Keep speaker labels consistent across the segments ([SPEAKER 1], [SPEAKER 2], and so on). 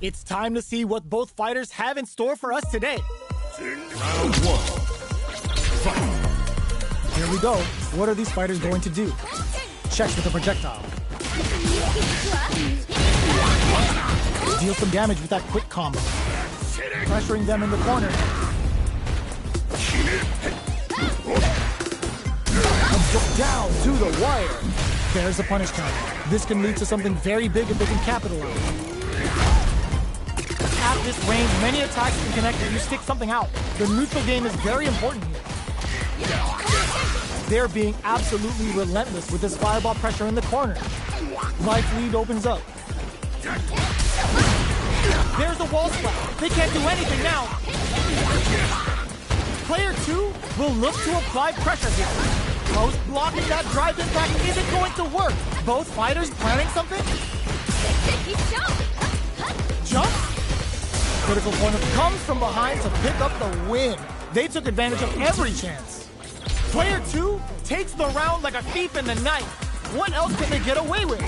[SPEAKER 1] It's time to see what both fighters have in store for us today.
[SPEAKER 2] Round one. Fight.
[SPEAKER 1] Here we go. What are these fighters going to do? Checks with a projectile. Deal some damage with that quick combo. Pressuring them in the corner. And down to the wire. There's a punish counter. This can lead to something very big if they can capitalize. At this range, many attacks can connect if you stick something out. The neutral game is very important here. They're being absolutely relentless with this fireball pressure in the corner. Life lead opens up. There's a wall splat. They can't do anything now. Player 2 will look to apply pressure here. Post blocking that drive impact isn't going to work. Both fighters planning something? Jump? Critical corner comes from behind to pick up the win. They took advantage of every chance. Player 2 takes the round like a thief in the night. What else can they get away with?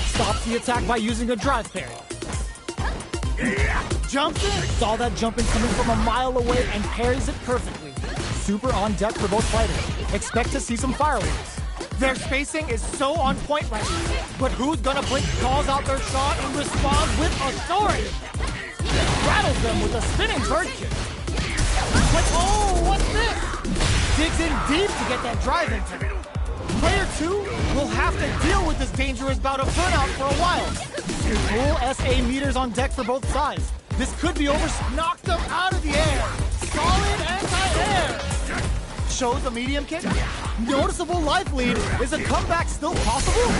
[SPEAKER 1] Stops the attack by using a drive parry. Jumps in. Saw that jump in coming from a mile away and parries it perfectly. Super on deck for both fighters. Expect to see some fireworks. Their spacing is so on point right now. But who's gonna blink, calls out their shot, and responds with authority? Rattles them with a spinning bird kick. But oh, what's this? Digs in deep to get that drive into. Player 2 will have to deal with this dangerous bout of burnout for a while. Full SA meters on deck for both sides. This could be over. Knocked them out of the air. Solid anti-air. Shows a medium kick. Noticeable life lead. Is a comeback still possible?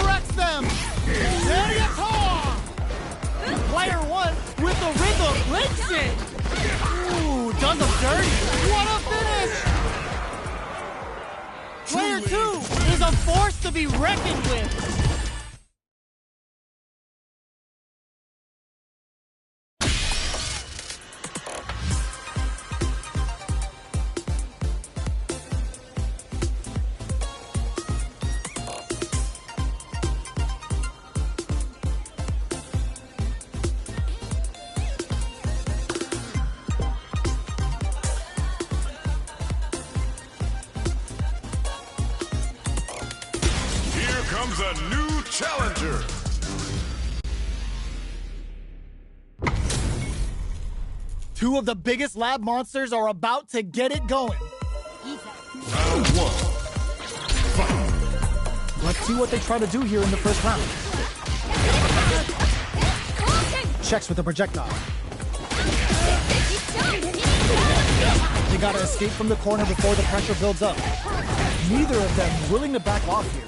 [SPEAKER 1] Wrecks them. Ready to call. Player 1 with the rhythm links it. Ooh, does them dirty. What a finish. Player 2 is a force to be reckoned with.
[SPEAKER 2] Comes a new challenger.
[SPEAKER 1] Two of the biggest lab monsters are about to get it going.
[SPEAKER 2] Round one. Fight.
[SPEAKER 1] Let's see what they try to do here in the first round. Checks with the projectile. They gotta escape from the corner before the pressure builds up. Neither of them willing to back off here.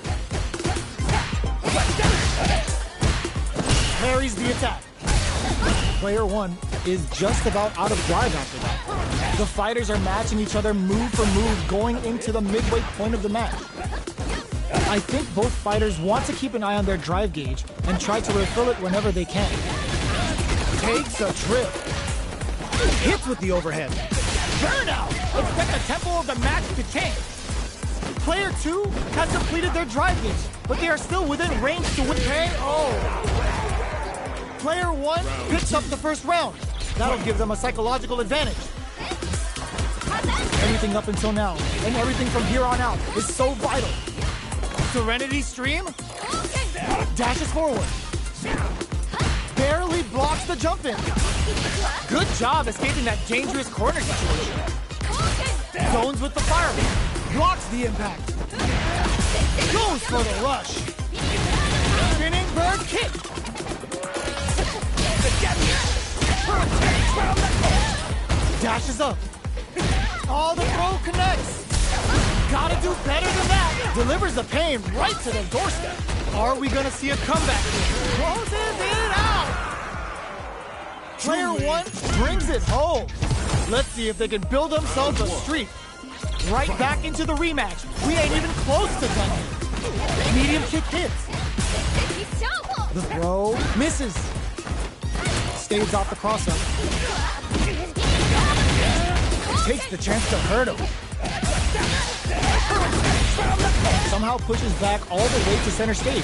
[SPEAKER 1] Parries the attack. Player 1 is just about out of drive after that. The fighters are matching each other move for move going into the midway point of the match. I think both fighters want to keep an eye on their drive gauge and try to refill it whenever they can. Takes a trip. Hits with the overhead. Burnout! Expect the tempo of the match to change. Player 2 has completed their drive gauge, but they are still within range to win. Player 1 picks up the first round. That'll give them a psychological advantage. Everything up until now, and everything from here on out, is so vital. Serenity Stream dashes forward. Barely blocks the jump in. Good job escaping that dangerous corner situation. Zones with the fireball. Blocks the impact. Goes for the rush. Spinning bird kick. Dashes up. Oh, the throw connects. Gotta do better than that. Delivers the pain right to the doorstep. Are we gonna see a comeback here? Closes it out. Player 1 brings it home. Let's see if they can build themselves a streak. Right back into the rematch. We ain't even close to done here. Medium kick hits. The throw misses. Staves off the cross-up. Takes the chance to hurt him. Somehow pushes back all the way to center stage.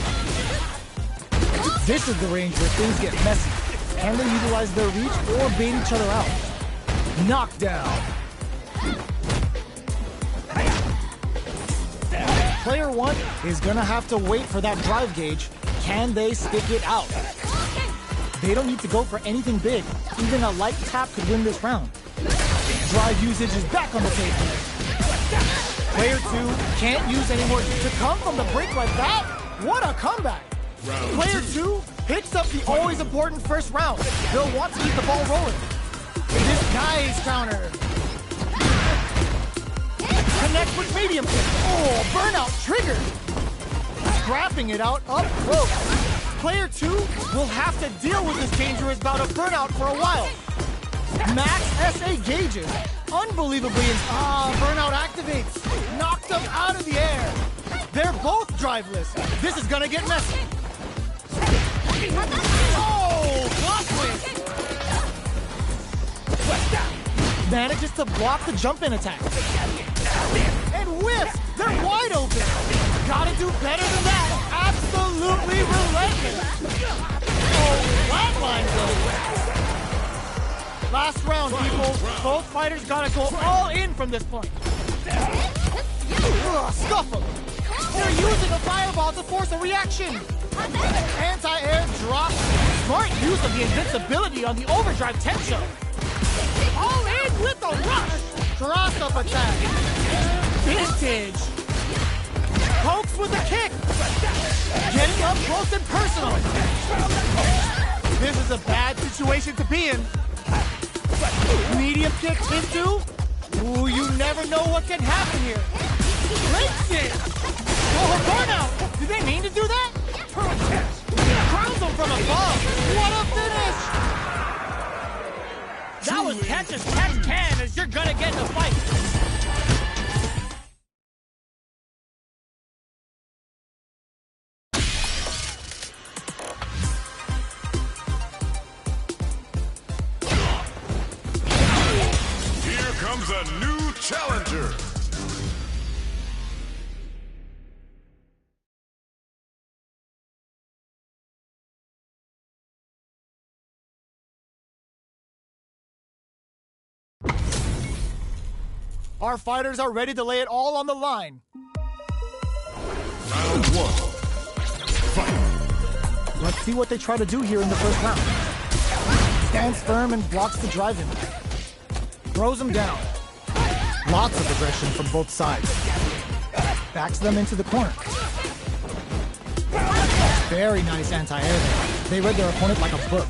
[SPEAKER 1] This is the range where things get messy. Can they utilize their reach or bait each other out? Knockdown. Player one is gonna have to wait for that drive gauge. Can they stick it out? They don't need to go for anything big. Even a light tap could win this round. Drive usage is back on the table. Player two can't use any more to come from the break like that. What a comeback! Player two picks up the always important first round. They'll want to keep the ball rolling. This nice counter. Connect with medium kick. Oh, burnout triggered. Scrapping it out up close. Player two will have to deal with this dangerous bout of burnout for a while. Max SA gauges. Unbelievably, burnout activates. Knocked them out of the air. They're both driveless. This is gonna get messy. Oh, block twist. Manages to block the jump-in attack. And whiffs! They're wide open! Gotta do better than that! Absolutely relentless! Oh, flatline though! Last round, people. Both fighters gotta go all in from this point. Scuffle! They're using a fireball to force a reaction! Anti-air drop. Smart use of the invincibility on the overdrive tension. All in with the rush! Cross-up attack! Vintage! Pokes with a kick! Getting up close and personal! This is a bad situation to be in. Medium kick into? Ooh, you never know what can happen here. Breaks it! Oh, burnout! Did they mean to do that? Crowns them from above! What a finish! That was catch as catch can, as you're gonna get in the fight.
[SPEAKER 2] Here comes a new challenger.
[SPEAKER 1] Our fighters are ready to lay it all on the line.
[SPEAKER 2] Round one. Fight.
[SPEAKER 1] Let's see what they try to do here in the first round. Stands firm and blocks the drive-in. Throws them down. Lots of aggression from both sides. Backs them into the corner. Very nice anti-air there. They read their opponent like a book.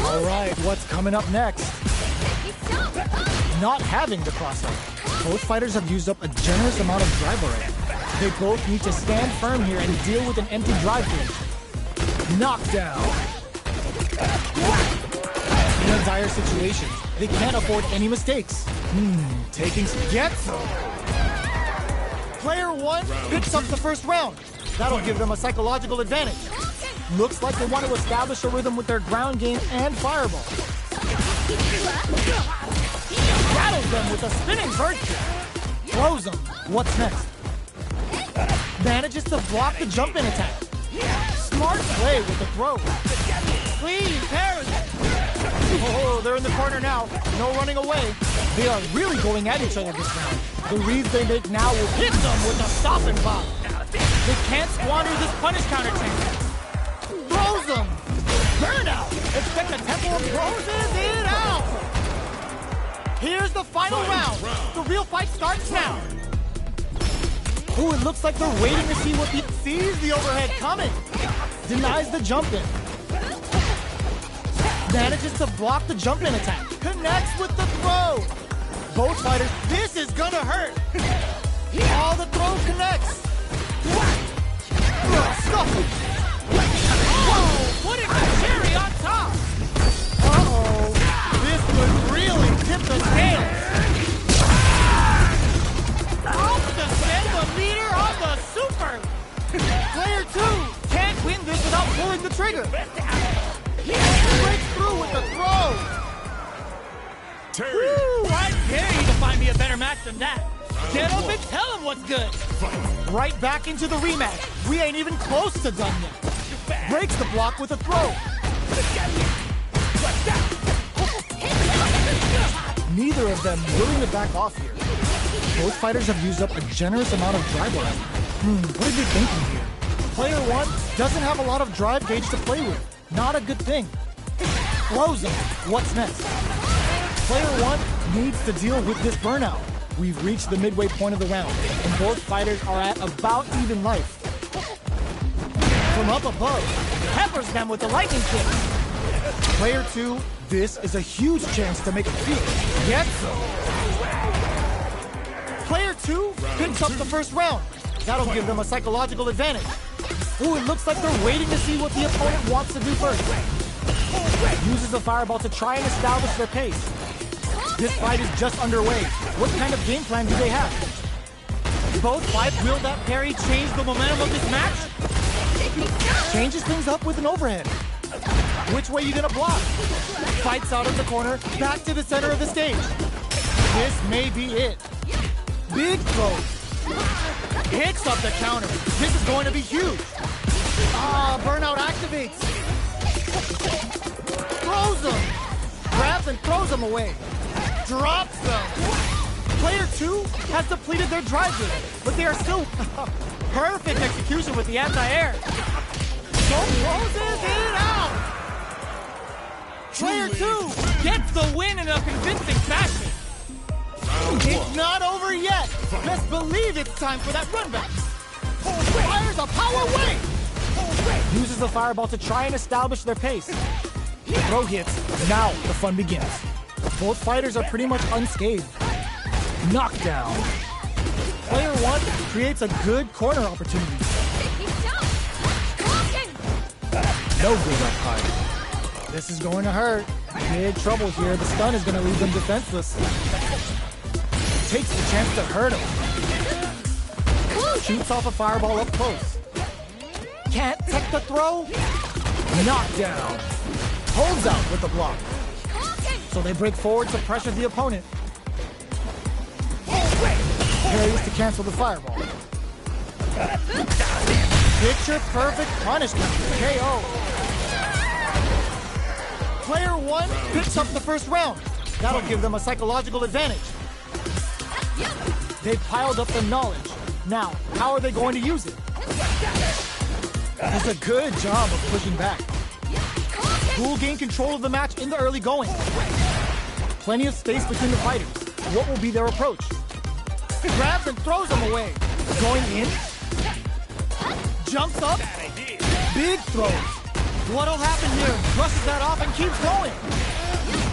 [SPEAKER 1] All right, what's coming up next? Not having the crossover. Both fighters have used up a generous amount of drive already. They both need to stand firm here and deal with an empty drive gauge. Knockdown. In dire situations, they can't afford any mistakes. Taking some gets them. Player one picks up the first round. That'll give them a psychological advantage. Looks like they want to establish a rhythm with their ground game and fireball. Rattles them with a spinning bird kick. Throws them. What's next? Manages to block the jump-in attack. Smart play with the throw. Clean parry. Oh, they're in the corner now. No running away. They are really going at each other this round. The reads they make now will hit them with a stop and pop. They can't squander this punish counter chance. Throws them. Burnout. Expect a tempo closes it out. Here's the final round. The real fight starts now. Ooh, it looks like they're waiting to see what he sees the overhead coming. Denies the jump-in. Manages to block the jump-in attack. Connects with the throw. Both fighters, this is gonna hurt. All the throw connects. Scuffle. Whoa, putting the cherry on top. Uh-oh, this would really tip the scales. Off the meter on the super. Player two can't win this without pulling the trigger. Breaks through with the throw.
[SPEAKER 2] Terry.
[SPEAKER 1] Woo, I dare you to find me a better match than that. Get up and tell him what's good. Right back into the rematch. We ain't even close to done yet. breaks the block with a throw. Neither of them willing to back off here. Both fighters have used up a generous amount of drive line. What are they thinking here? Player 1 doesn't have a lot of drive gauge to play with. Not a good thing. Throws him. What's next? Player 1 needs to deal with this burnout. We've reached the midway point of the round, and both fighters are at about even life. From up above, peppers them with the lightning kick. Player 2, this is a huge chance to make a feat. Yes, so. Player 2 picks up the first round. That'll give them a psychological advantage. Ooh, it looks like they're waiting to see what the opponent wants to do first. Uses the fireball to try and establish their pace. This fight is just underway. What kind of game plan do they have? Both fights, will that parry change the momentum of this match? Changes things up with an overhead. Which way you gonna block? Fights out of the corner, back to the center of the stage. This may be it. Big throws. Hits up the counter. This is going to be huge. Burnout activates. Throws them. Grabs and throws them away. Drops them. Player 2 has depleted their drive gauge, but they are still perfect execution with the anti-air. So closes it out. Player 2 gets the win in a convincing fashion. It's not over yet. Best believe it's time for that run back. Fires a power wave. Uses the fireball to try and establish their pace. Throw hits. Now the fun begins. Both fighters are pretty much unscathed. Knockdown. Player 1 creates a good corner opportunity. No good up high. This is going to hurt. Big trouble here. The stun is going to leave them defenseless. Takes the chance to hurt him. Shoots off a fireball up close. Can't take the throw. Knockdown. Holds out with the block. So they break forward to pressure the opponent. Parries to cancel the fireball. Picture perfect punishment. KO. Player 1 picks up the first round. That'll give them a psychological advantage. They've piled up the knowledge. Now, how are they going to use it? Does a good job of pushing back. Who will gain control of the match in the early going? Plenty of space between the fighters. What will be their approach? Grabs and throws them away. Going in. Jumps up. Big throws. What'll happen here? Brushes that off and keeps going.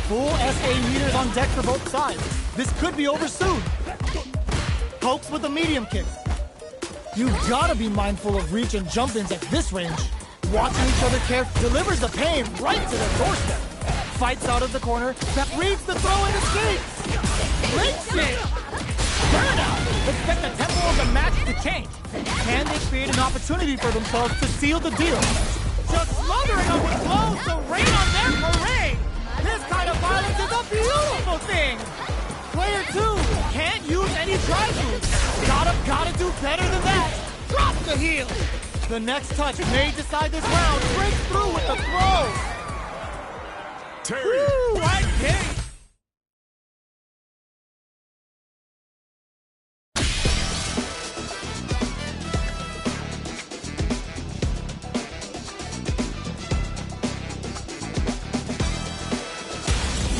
[SPEAKER 1] Full SA meters on deck for both sides. This could be over soon. Pokes with a medium kick. You've got to be mindful of reach and jump-ins at this range. Watching each other care delivers the pain right to their doorstep. Fights out of the corner, that reads the throw and escapes. Links it. Burnout. Expect the tempo of the match to change. Can they create an opportunity for themselves to seal the deal? Just smothering them with blows to rain on their parade. This kind of violence is a beautiful thing. Player 2 can't use any drive moves. Gotta do better than that. Drop the heel. The next touch may decide this round. Breaks through with the throw.
[SPEAKER 2] Terry.
[SPEAKER 1] Woo, I get it.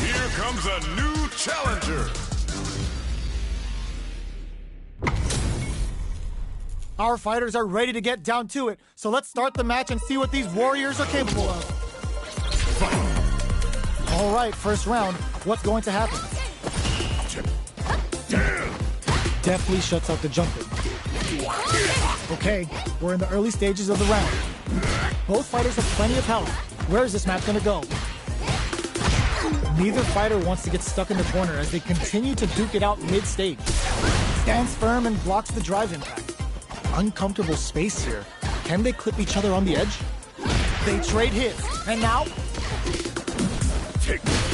[SPEAKER 2] Here comes a new challenger.
[SPEAKER 1] Our fighters are ready to get down to it, so let's start the match and see what these warriors are capable of. All right, first round. What's going to happen? Deftly shuts out the jumping. Okay, we're in the early stages of the round. Both fighters have plenty of health. Where is this match going to go? Neither fighter wants to get stuck in the corner as they continue to duke it out mid-stage. Stands firm and blocks the drive impact. Uncomfortable space here. Can they clip each other on the edge? They trade hits, and now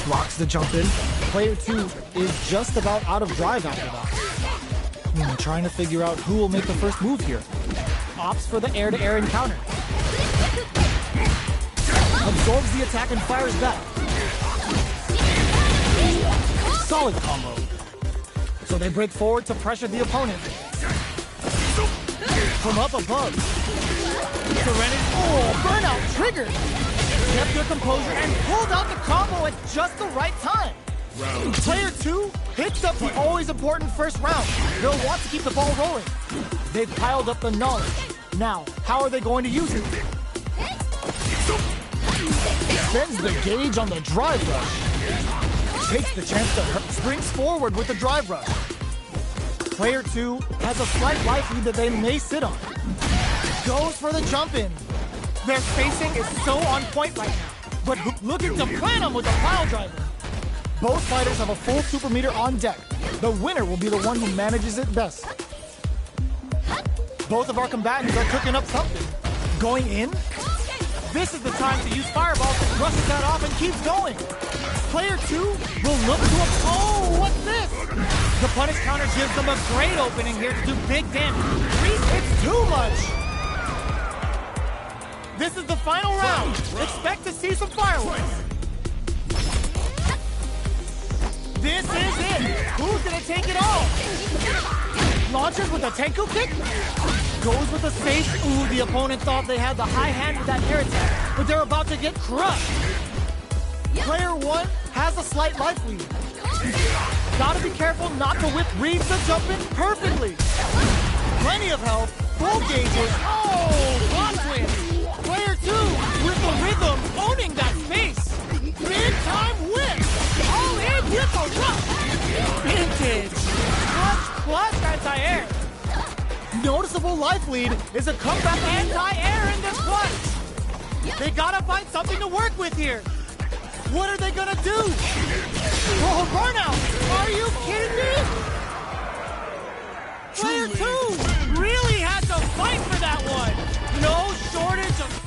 [SPEAKER 1] blocks the jump in. Player 2 is just about out of drive after that. Trying to figure out who will make the first move here. Opts for the air-to-air encounter. absorbs the attack and fires back. Solid combo. So they break forward to pressure the opponent. From up above. Serenity. Oh, burnout triggered. Kept their composure and pulled out the combo at just the right time. Player 2 hits up the always important first round. They'll want to keep the ball rolling. They've piled up the knowledge. Now, how are they going to use it? Spends the gauge on the drive rush. Takes the chance to hurt. Springs forward with the drive rush. Player 2 has a slight life lead that they may sit on. Goes for the jump in. Their spacing is so on point right now. But looking to plant them with a pile driver. Both fighters have a full super meter on deck. The winner will be the one who manages it best. Both of our combatants are cooking up something. Going in? This is the time to use fireballs, rushes that off and keeps going. Player 2 will look to a... Oh, what's this? The punish counter gives them a great opening here to do big damage. It's too much. This is the final round. Expect to see some fireworks. This is it. Who's gonna take it all? Launches with a Tenku kick. Goes with a safe. Ooh, the opponent thought they had the high hand with that air attack, but they're about to get crushed. Player 1 has a slight life lead. Gotta be careful not to whip reads the jump in perfectly. Plenty of health, full gauges. Oh, block win. Player 2 with the rhythm, owning that space. Big time whip. All in with a rush. Vintage. Clutch anti-air. Noticeable life lead is a comeback anti-air in this clutch. They gotta find something to work with here. What are they gonna do? Oh, burnout! Are you kidding me? Player 2 really had to fight for that one. No shortage of...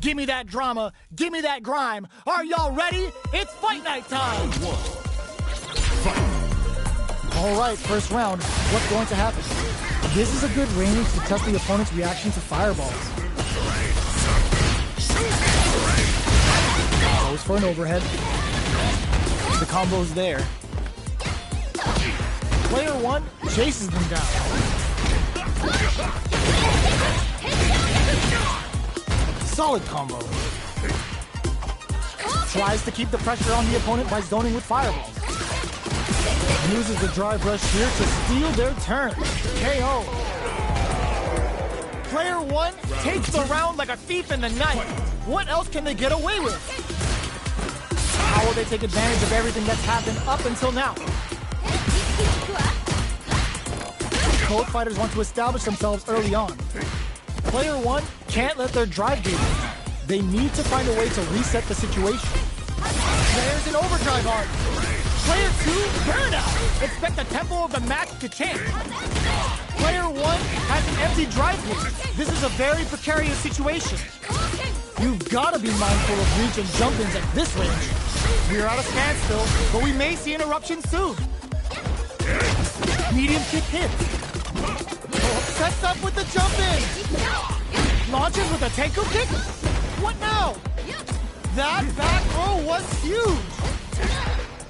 [SPEAKER 1] Give me that drama, give me that grime. Are y'all ready? It's fight night time! All right, first round. What's going to happen? This is a good range to test the opponent's reaction to fireballs. Goes for an overhead. The combo's there. Player one chases them down. Solid combo. Tries to keep the pressure on the opponent by zoning with fireballs. Uses the drive rush here to steal their turn. KO. Player one takes the round like a thief in the night. What else can they get away with? How will they take advantage of everything that's happened up until now? Both fighters want to establish themselves early on. Player one can't let their drive game in. They need to find a way to reset the situation. There's an overdrive arc. Player two, burnout. Expect the tempo of the match to change. Player one has an empty drive game. This is a very precarious situation. You've got to be mindful of reach and jump-ins at this range. We're at a standstill, but we may see an eruption soon. Medium kick hit. Sets up with the jump-in. Launches with a Tenko kick? What now? That back row was huge.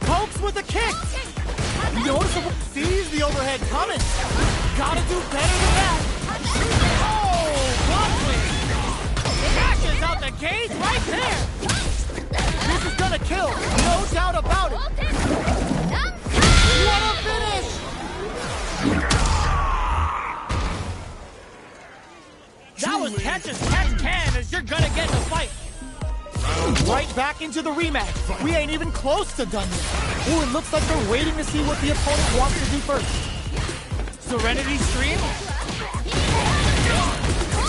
[SPEAKER 1] Pokes with a kick. Noticeable. Sees the overhead coming. Gotta do better than that. Oh, lovely. Smashes out the cage right there. This is gonna kill. No doubt about it. What a finish. That was catch as catch can as you're gonna get in a fight. Right back into the rematch. We ain't even close to done yet. Ooh, it looks like they're waiting to see what the opponent wants to do first. Serenity Stream.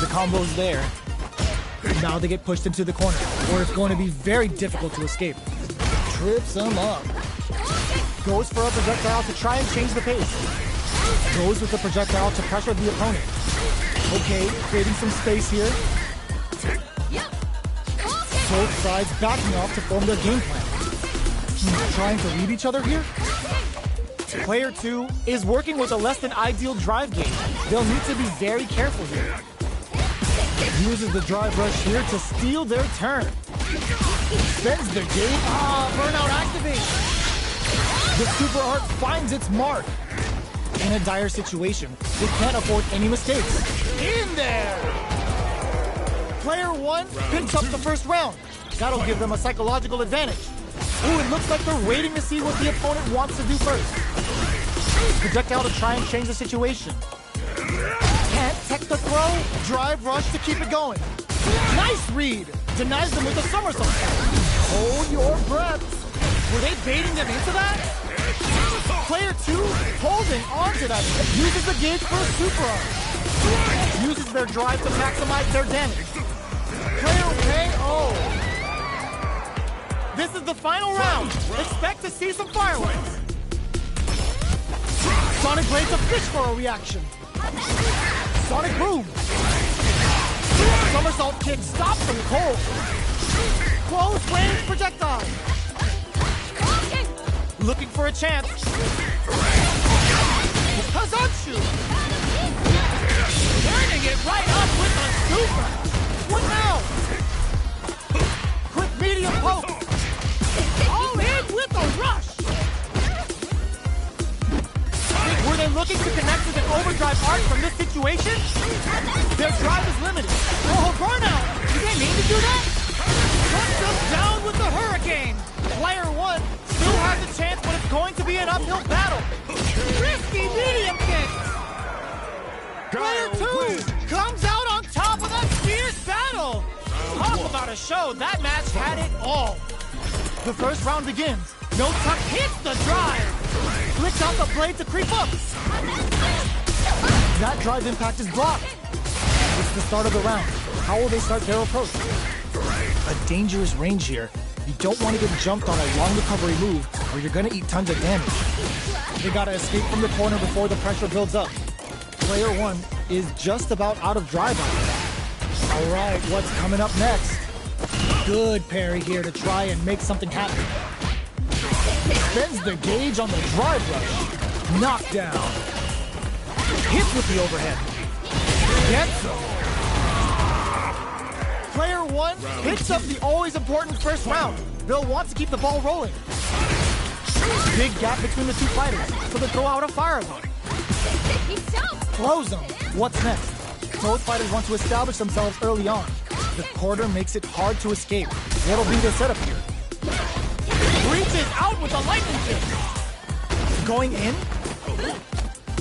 [SPEAKER 1] The combo's there. Now they get pushed into the corner, where it's going to be very difficult to escape. Trips them up. Goes for a projectile to try and change the pace. Goes with the projectile to pressure the opponent. Okay, creating some space here. Both sides backing off to form their game plan. Trying to read each other here. Player two is working with a less than ideal drive game. They'll need to be very careful here. Uses the drive rush here to steal their turn. Spends the game. Burnout activate. The super art finds its mark. In a dire situation, they can't afford any mistakes. In there! Player one picks up the first round. That'll give them a psychological advantage. Ooh, it looks like they're waiting to see what the opponent wants to do first. Projectile to try and change the situation. Can't tech the throw, drive rush to keep it going. Nice read. Denies them with a somersault. Hold your breath. Were they baiting them into that? Player two holding onto that. Uses the gauge for a super arm. Uses their drive to maximize their damage. Player KO. This is the final round. Expect to see some fireworks. Sonic Blade's a fish for a reaction. Sonic Boom. Somersault kick stops them cold. Close range projectile. Looking for a chance. Kazatsu. Turning it right up with a super. What now? Quick medium poke. All in with a rush. Were they looking to connect with an overdrive arc from this situation? Their drive is limited. Oh, burnout! Did they mean to do that? Puts them down with the hurricane. Player one still has a chance, but it's going to be an uphill battle. Risky medium kick. Player two comes out on top of that fierce battle. Talk about a show. That match had it all. The first round begins. No tuck hits the drive. Flicks out the blade to creep up. That drive impact is blocked. It's the start of the round. How will they start their approach? A dangerous range here. You don't want to get jumped on a long recovery move, or you're going to eat tons of damage. They got to escape from the corner before the pressure builds up. Player one is just about out of drive on it. All right, what's coming up next? Good parry here to try and make something happen. Spends the gauge on the drive rush. Knockdown. Hits with the overhead. Gets him. Player 1 picks up the always important first round. They'll want to keep the ball rolling. Big gap between the two fighters, so they throw out a fire alarm. Throws them. What's next? Both fighters want to establish themselves early on. The corner makes it hard to escape. What'll be the setup here? Reaches out with a lightning kick. Going in.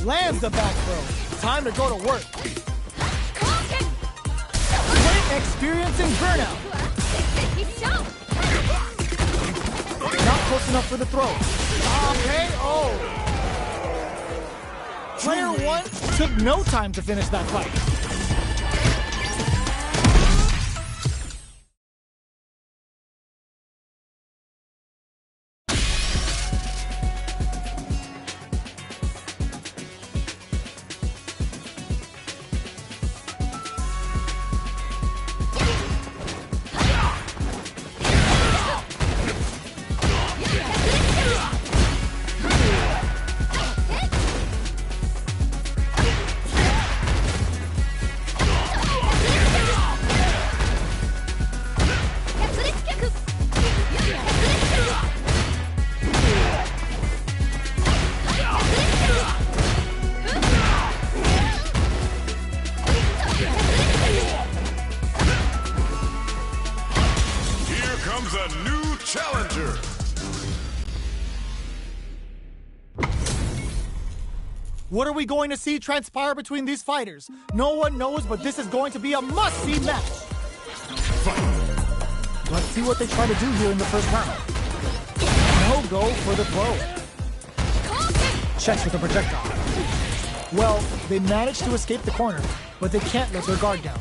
[SPEAKER 1] Lands the back throw. Time to go to work. Experiencing burnout. Not close enough for the throw. KO. Player 1 took no time to finish that fight.
[SPEAKER 2] A new challenger.
[SPEAKER 1] What are we going to see transpire between these fighters? No one knows, but this is going to be a must-see match. Let's see what they try to do here in the first round. No go for the throw. Checks with the projectile. Well, they managed to escape the corner, but they can't let their guard down.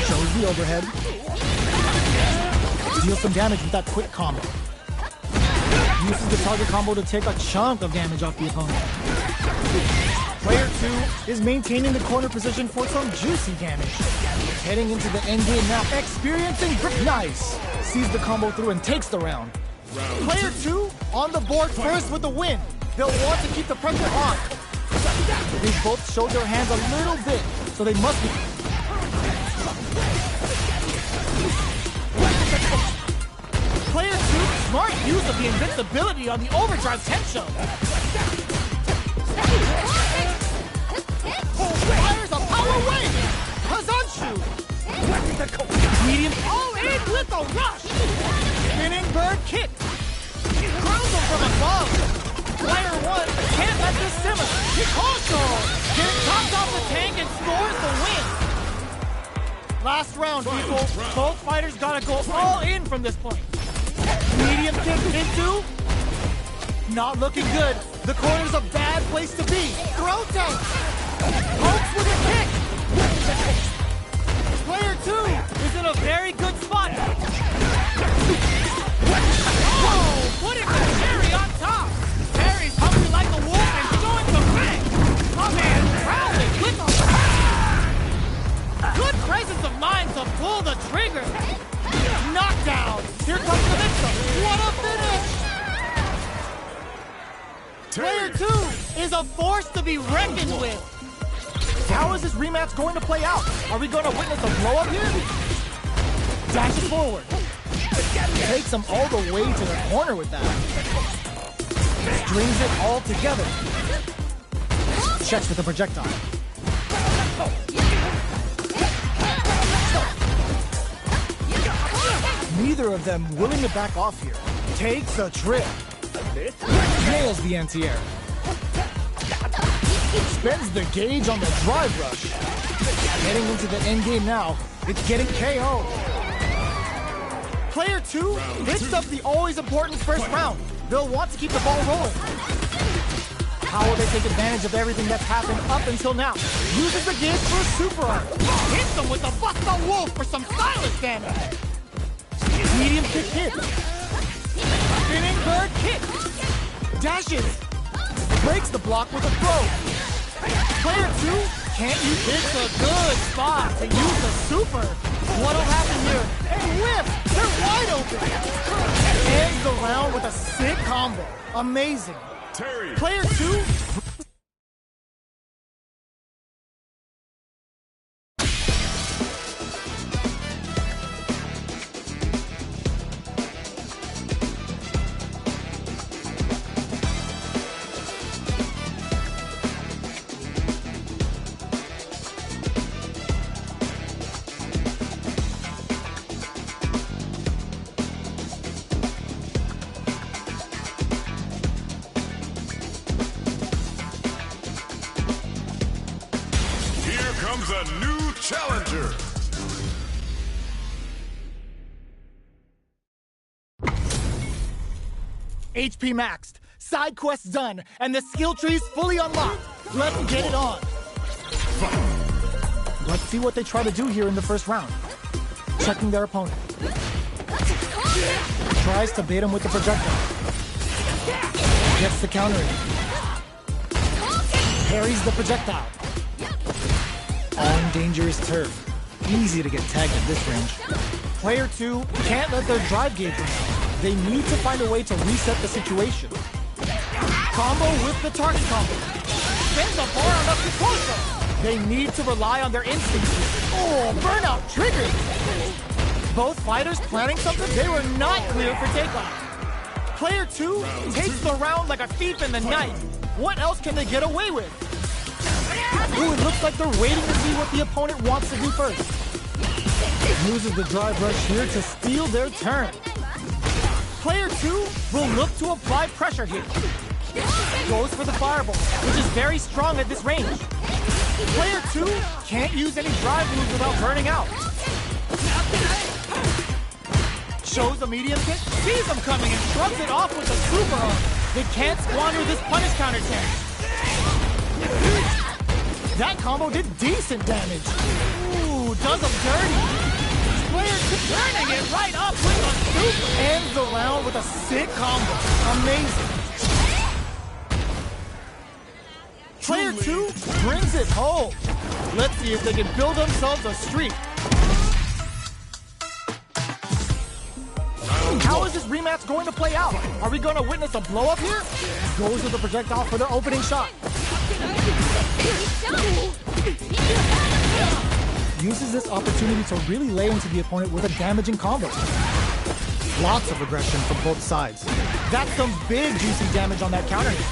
[SPEAKER 1] Shows the overhead. Deals some damage with that quick combo. Uses the target combo to take a chunk of damage off the opponent. Player 2 is maintaining the corner position for some juicy damage. Heading into the endgame now, experiencing grip. Nice! Sees the combo through and takes the round. Player 2 on the board first with the win. They'll want to keep the pressure on. They've both showed their hands a little bit, so they must be... Player 2, smart use of the invincibility on the overdrive tension. Fires a power wave. Hazanshu. Medium all in with a rush. Spinning bird kick. Grounds him from above. Player 1 can't let this simmer. Hikoso gets topped off the tank and scores the win. Last round, people. Both fighters gotta go all in from this point. Medium kick into. Not looking good. The corner's a bad place to be. Throw tank. Pokes with a kick. Player 2 is in a very good spot. Whoa! Putting the cherry on top. Terry's hungry like a wolf and showing the bang. My man prowling with a good presence of mind to pull the trigger. Knockdown. Here comes the mix-up. What a finish! Player 2 is a force to be reckoned with. How is this rematch going to play out? Are we going to witness a blow-up here? Dashes forward. Takes him all the way to the corner with that. Strings it all together. Checks with the projectile. Neither of them willing to back off here. Takes a trip. Nails the anti-air. Spends the gauge on the drive rush. Getting into the endgame now. It's getting KO. Player 2 picks up the always important first round. They'll want to keep the ball rolling. How will they take advantage of everything that's happened up until now? Uses the gauge for a super arm. Hits them with the Busta Wolf for some silent damage. Medium kick hit. Spinning bird kick. Dashes. Breaks the block with a throw. Player 2 Can't you? It's a good spot to use the super. What'll happen here? And whip! They're wide open! Ends the round with a sick combo. Amazing.
[SPEAKER 2] Terry.
[SPEAKER 1] Player 2.
[SPEAKER 2] Comes a new challenger.
[SPEAKER 1] HP maxed, side quests done, and the skill tree's fully unlocked. Let's get it on. Let's see what they try to do here in the first round. Checking their opponent. Tries to bait him with the projectile. Gets the counter in. Parries the projectile. On dangerous turf. Easy to get tagged at this range. Player 2 can't let their drive gauge run out. They need to find a way to reset the situation. Combo with the target combo. Spins the bar on up to torso. They need to rely on their instincts. Oh, burnout triggered. Both fighters planning something they were not clear for takeoff. Player 2 takes the round like a thief in the night. What else can they get away with? Ooh, it looks like they're waiting to see what the opponent wants to do first. Uses the drive rush here to steal their turn. Player 2 will look to apply pressure here. Goes for the fireball, which is very strong at this range. Player 2 can't use any drive moves without burning out. Shows a medium kick, sees him coming and shrugs it off with a super arm. They can't squander this punish counter chance. That combo did decent damage. Ooh, does him dirty. Player turning it right up with a super. Ends the round with a sick combo. Amazing. Player 2 brings it home. Let's see if they can build themselves a streak. How is this rematch going to play out? Are we going to witness a blow-up here? Goes with the projectile for their opening shot. Uses this opportunity to really lay into the opponent with a damaging combo. Lots of aggression from both sides. That's some big juicy damage on that counter hit.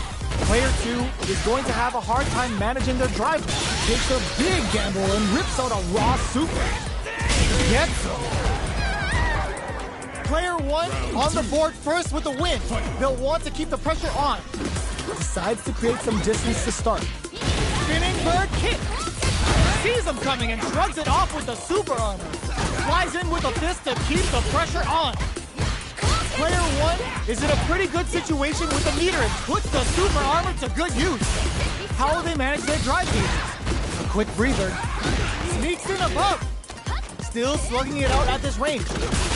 [SPEAKER 1] Player 2 is going to have a hard time managing their drive. Takes a big gamble and rips out a raw super. Gets him. Player 1 on the board first with the win. They'll want to keep the pressure on. Decides to create some distance to start. Spinning bird kick. Sees him coming and shrugs it off with the super armor. Flies in with a fist to keep the pressure on. Player 1 is in a pretty good situation with the meter and puts the super armor to good use. How will they manage their drive gauges? A quick breather. Sneaks in above. Still slugging it out at this range.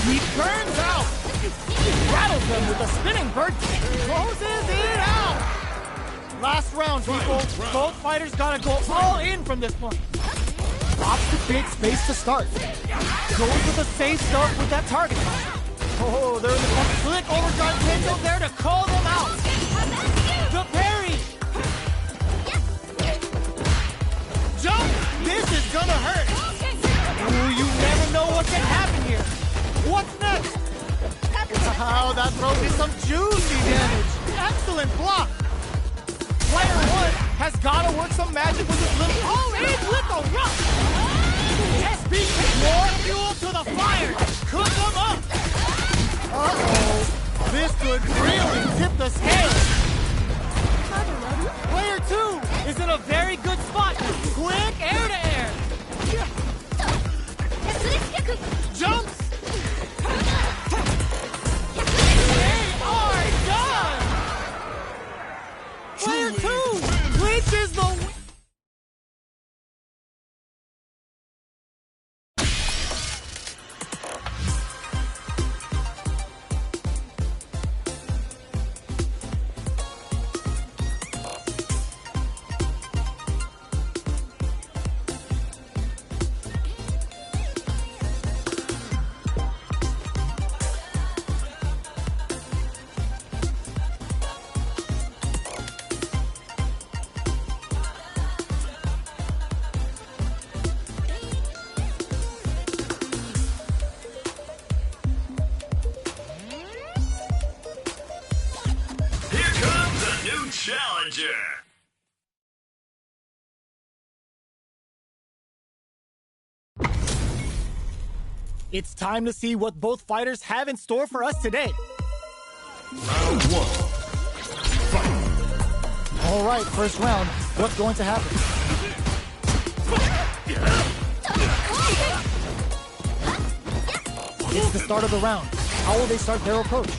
[SPEAKER 1] He burns out. Rattles them with a spinning bird kick. Closes it out. Last round, people. Both fighters gotta go all in from this point. Opts to create space to start. Goes with a safe start with that target. Oh, they're in the slick overdrive potential there to call them out. The parry. Jump. This is gonna hurt. Ooh, you never know what can happen here. What's next? Wow, that throw did some juicy damage. Excellent block. Player 1 has got to work some magic with his little... Oh, in with the rush! SB, more fuel to the fire! Cook them up! Uh-oh. This could really tip the scale. Player 2 is in a very good spot. Quick air-to-air. Jumps! They are done! Player 2 clinches the...
[SPEAKER 2] challenger.
[SPEAKER 1] It's time to see what both fighters have in store for us today.
[SPEAKER 2] Round one. Fight.
[SPEAKER 1] All right, first round. What's going to happen? It's the start of the round. How will they start their approach?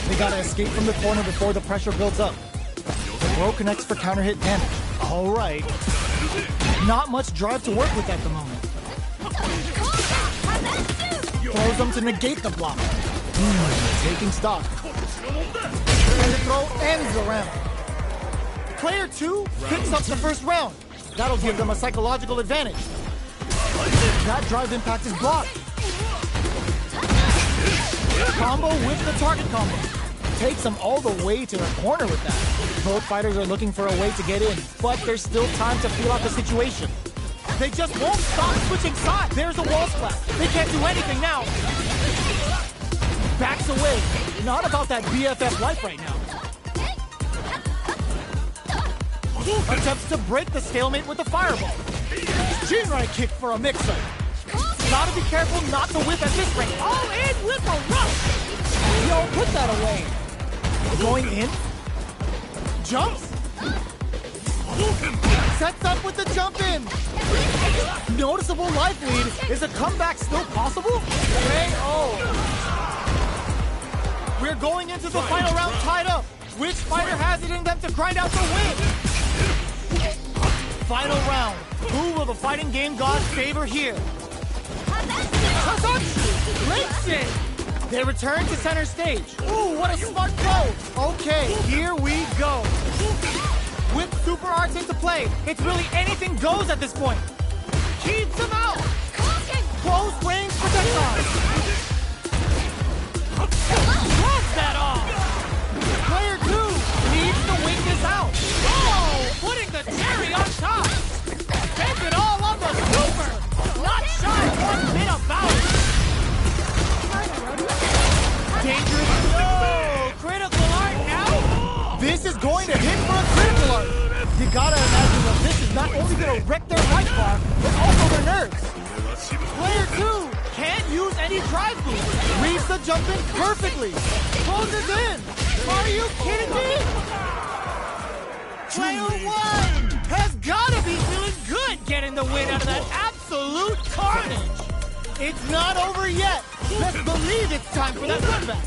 [SPEAKER 1] They gotta escape from the corner before the pressure builds up. The throw connects for counter hit damage. All right. Not much drive to work with at the moment. Throws them to negate the block. Taking stock. And the throw ends the round. Player 2 picks up the first round. That'll give them a psychological advantage. That drive impact is blocked. Combo with the target combo. Takes them all the way to the corner with that. Both fighters are looking for a way to get in, but there's still time to feel out the situation. They just won't stop switching sides. There's a wall splash. They can't do anything now. Backs away. Not about that BFF life right now. Attempts to break the stalemate with a fireball. Jinrai kick for a mix-up. Gotta be careful not to whip at this rate. All in with a rush. Yo, put that away. Going in. Jumps. Sets up with the jump in. Noticeable life lead. Is a comeback still possible? We're going into the final round tied up. Which fighter has it in them to grind out the win? Final round. Who will the fighting game gods favor here? Great shit! They return to center stage. Ooh, what a smart throw! Okay, here we go. With super arts into play, it's really anything goes at this point. Keeps him out. Close range projectile. Blows that off. Player 2 needs to wait this out. Oh, putting the cherry on top. Spends it all on the super. Not shy one bit about it. Dangerous. No! Critical art now? This is going to hit for a critical art. You gotta imagine that this is not only gonna wreck their right bar, but also their nerves. Player 2 can't use any drive boost. Reads the jump in perfectly. Closes in. Are you kidding me? Player 1 has gotta be feeling good getting the win out of that absolute carnage. It's not over yet. Let's believe it's time for that comeback.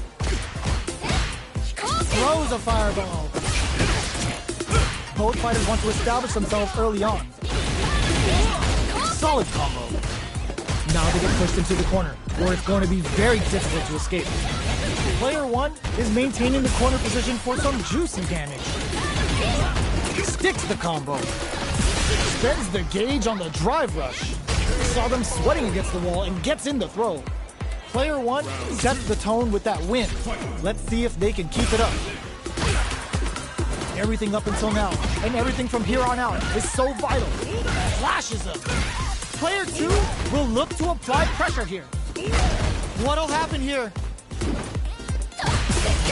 [SPEAKER 1] Throws a fireball. Both fighters want to establish themselves early on. Solid combo. Now they get pushed into the corner, where it's going to be very difficult to escape. Player 1 is maintaining the corner position for some juicy damage. Sticks the combo. Spends the gauge on the drive rush. Saw them sweating against the wall and gets in the throw. Player 1 sets the tone with that win. Let's see if they can keep it up. Everything up until now, and everything from here on out, is so vital. Flashes them. Player 2 will look to apply pressure here. What'll happen here?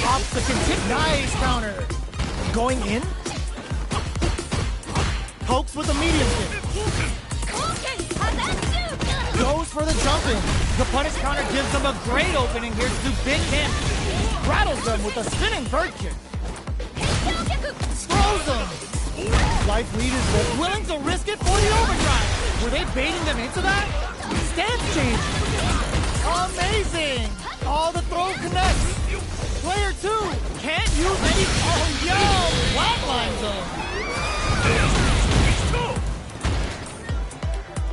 [SPEAKER 1] Pops the content. Nice counter. Going in. Pokes with a medium kick. Goes for the jump in. The punish counter gives them a great opening here to do big damage. Rattles them with a spinning bird kick. Throws them. Life lead is good. Willing to risk it for the overdrive. Were they baiting them into that? Stance change. Amazing. All the throw connects. Player 2 can't use any. Oh, yo! Flatlines them.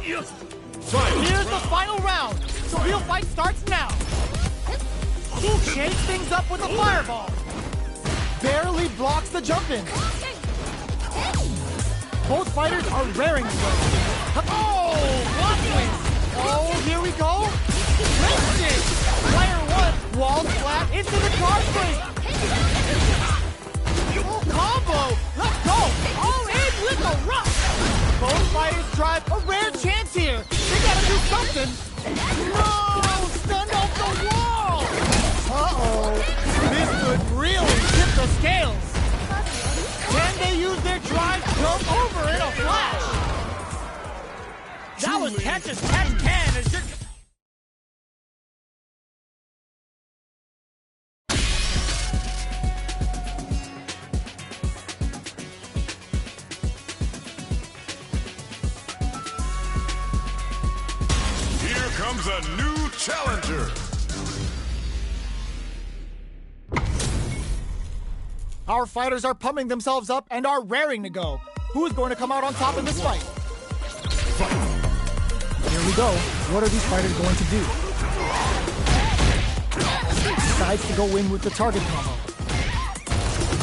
[SPEAKER 1] Here's the final round. The real fight starts now. Shakes things up with a fireball. Barely blocks the jump in. Both fighters are raring to go. Oh, block twist. Oh, here we go. Wrist it. Player 1 walls flat into the card break. Oh, combo. Let's go. All in with a rush. Both fighters drive a rare chance here. They gotta do something. No! Stun off the wall! Uh-oh. This could really tip the scales. Can they use their drive jump over in a flash? That was catch as catch can as you're...
[SPEAKER 2] Here comes a new challenger.
[SPEAKER 1] Our fighters are pumping themselves up and are raring to go. Who is going to come out on top in this fight? Here we go. What are these fighters going to do? Decides to go in with the target combo.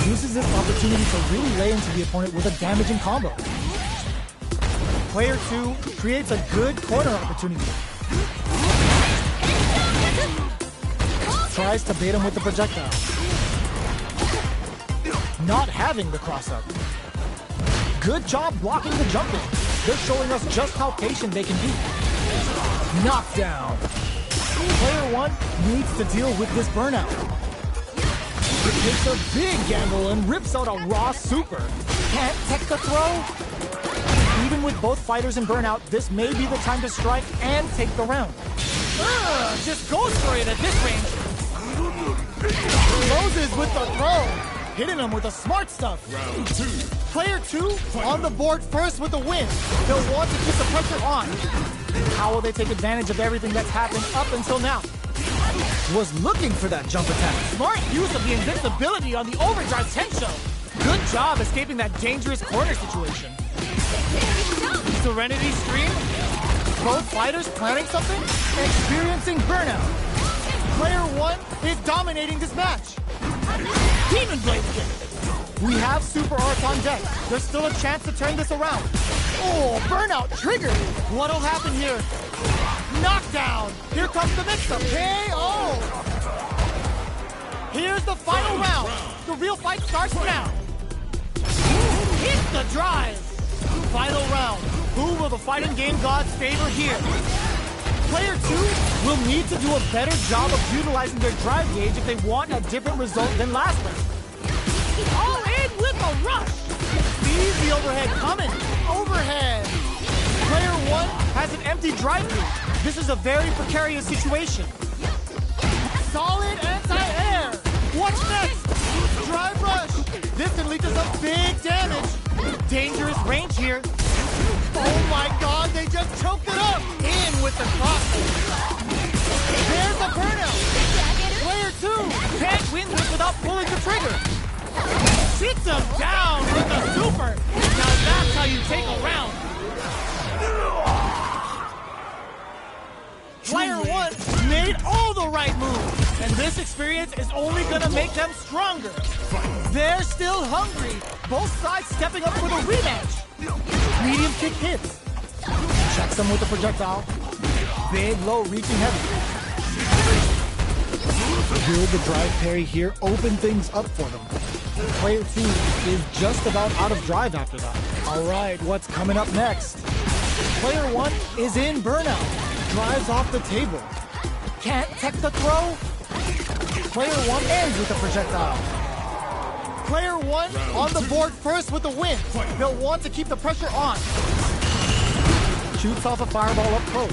[SPEAKER 1] Uses this opportunity to really lay into the opponent with a damaging combo. Player 2 creates a good corner opportunity. Tries to bait him with the projectile. Not having the cross-up. Good job blocking the jumping. They're showing us just how patient they can be. Knockdown. Player 1 needs to deal with this burnout. It takes a big gamble and rips out a raw super. Can't tech the throw. Even with both fighters in burnout, this may be the time to strike and take the round. Just goes for it at this range. Closes with the throw. Hitting him with the smart stuff.
[SPEAKER 2] Round 2.
[SPEAKER 1] Player 2 on the board first with a win. They'll want to keep the pressure on. How will they take advantage of everything that's happened up until now? Was looking for that jump attack. Smart use of the invincibility on the overdrive Tensho. Good job escaping that dangerous corner situation. Serenity Stream. Both fighters planning something? Experiencing burnout. Player 1 is dominating this match. Demon Blade kick. We have Super Arts on deck. There's still a chance to turn this around. Oh, burnout triggered. What'll happen here? Knockdown. Here comes the mix-up. KO. Here's the final round. The real fight starts now. Hit the drive. Final round. Who will the fighting game gods favor here? Player 2 will need to do a better job of utilizing their drive gauge if they want a different result than last round. All in with a rush. Sees the overhead coming. Overhead. Player 1 has an empty drive gauge. This is a very precarious situation. Solid anti-air. What's next? Drive rush. This can lead to some big damage. Dangerous range here. Oh my god, they just choked it up! In with the cross. There's the burnout! Player 2 can't win this without pulling the trigger. Sits him down with the super. Now that's how you take a round. Player 1 made all the right moves. And this experience is only gonna make them stronger. They're still hungry. Both sides stepping up for the rematch. Medium kick hits. Checks them with the projectile. Big, low, reaching heavy. Will the drive parry here open things up for them? Player 2 is just about out of drive after that. All right, what's coming up next? Player 1 is in burnout. Drives off the table. Can't tech the throw. Player 1 ends with the projectile. Player 1 on the board first with the win. They'll want to keep the pressure on. Shoots off a fireball up close.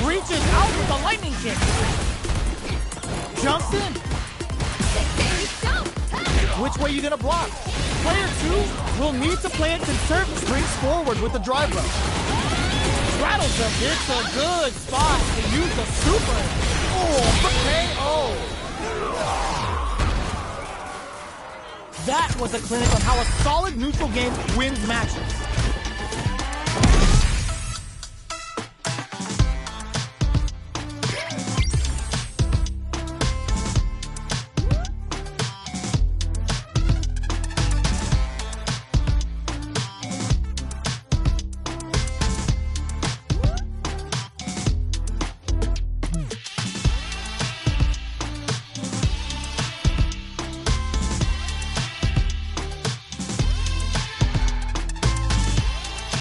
[SPEAKER 1] Reaches out with a lightning kick. Jumps in. Which way you gonna block? Player 2 will need to play it conservative. Springs forward with the drive rush. Rattles him. It's a good spot to use the super. Oh, KO. That was a clinic on how a solid neutral game wins matches.